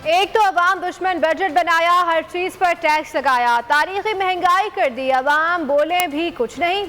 ایک تو عوام دشمن بجٹ بنایا، ہر چیز پر ٹیکس لگایا، تاریخی مہنگائی کر دی، عوام بولے بھی کچھ نہیں۔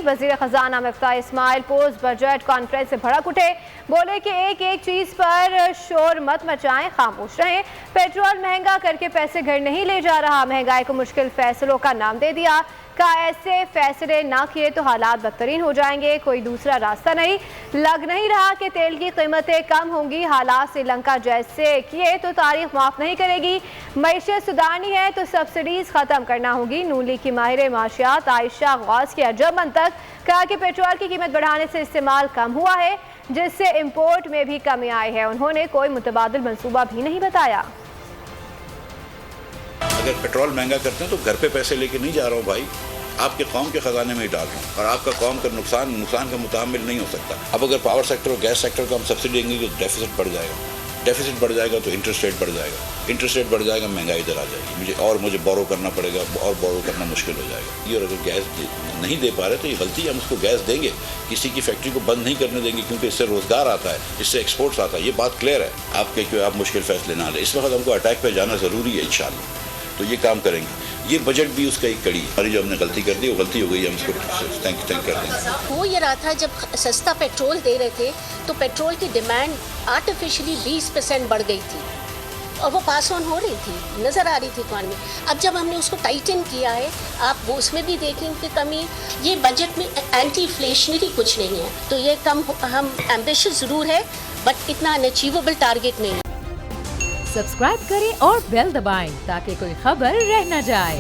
وزیر خزانہ مفتاح اسماعیل پوسٹ بجٹ کانفرنس سے بھڑک اٹھے، بولے کہ ایک ایک چیز پر شور مت مچائیں، خاموش رہیں۔ پیٹرول مہنگا کر کے پیسے گھر نہیں لے جا رہا، مہنگائی کو مشکل فیصلوں کا نام دے دیا، کہا ایسے فیصلے نہ کیے تو حالات بدترین ہو جائیں گے، کوئی دوسرا راستہ نہیں۔ لگ نہیں رہا کہ تیل کی قیمتیں کم ہوں گی، حالات سری لنکا جیسے کیے تو تاریخ معاف نہیں کرے گی، معیشت سدھارنی ہے تو سبسڈیز ختم کرنا ہوگی۔ نون لیگ کی ماہر معاشیات عائشہ غوث کی عجب منطق، کہا کہ پیٹرول کی قیمت بڑھانے سے استعمال کم ہوا ہے جس سے امپورٹ میں بھی کمی آئی ہے، انہوں نے کوئی متبادل منصوبہ بھی نہیں بتایا۔ اگر پیٹرول مہنگا کرتے ہیں تو گھر پہ پیسے لے کے نہیں جا رہا ہوں بھائی، آپ کے قوم کے خزانے میں ہی ڈال رہا ہوں، اور آپ کا قوم کا نقصان کا متحمل نہیں ہو سکتا۔ اب اگر پاور سیکٹر اور گیس سیکٹر کو ہم سبسڈی دیں گے تو ڈیفیسٹ بڑھ جائے گا، ڈیفیسٹ بڑھ جائے گا تو انٹرسٹ ریٹ بڑھ جائے گا، انٹرسٹ ریٹ بڑھ جائے گا مہنگائی ادھر آ جائے گی، مجھے بورو کرنا پڑے گا، اور بورو کرنا مشکل ہو جائے گا۔ اور اگر گیس نہیں دے پا رہے تو یہ غلطی ہے، ہم اس کو گیس دیں گے، کسی کی فیکٹری کو بند نہیں کرنے دیں گے، کیونکہ اس سے روزگار آتا ہے، اس سے ایکسپورٹس آتا ہے، یہ بات کلیئر ہے۔ آپ مشکل فیصلے نہ لیں، اس وقت ہم کو اٹیک پہ جانا ضروری ہے انشاءاللہ، تو یہ کام کریں گے۔ یہ بجٹ بھی اس کا ایک کڑی ہے، ہماری جو ہم نے غلطی کر دی وہ غلطی ہو گئی، ہم اس کو تھینک کر دیں گے۔ وہ یہ رہا تھا جب سستا پیٹرول دے رہے تھے تو پیٹرول کی ڈیمانڈ آرٹیفیشلی 20% بڑھ گئی تھی اور وہ پاس آن ہو رہی تھی، نظر آ رہی تھی اکانومی۔ اب جب ہم نے اس کو ٹائٹن کیا ہے، آپ وہ اس میں بھی دیکھیں کہ کمی، یہ بجٹ میں اینٹی انفلیشنری کچھ نہیں ہے، تو یہ کم ہم ایمبیشس ضرور ہے بٹ اتنا انچیویبل ٹارگٹ نہیں ہے۔ سبسکرائب کریں اور بیل دبائیں تاکہ کوئی خبر رہ نہ جائے۔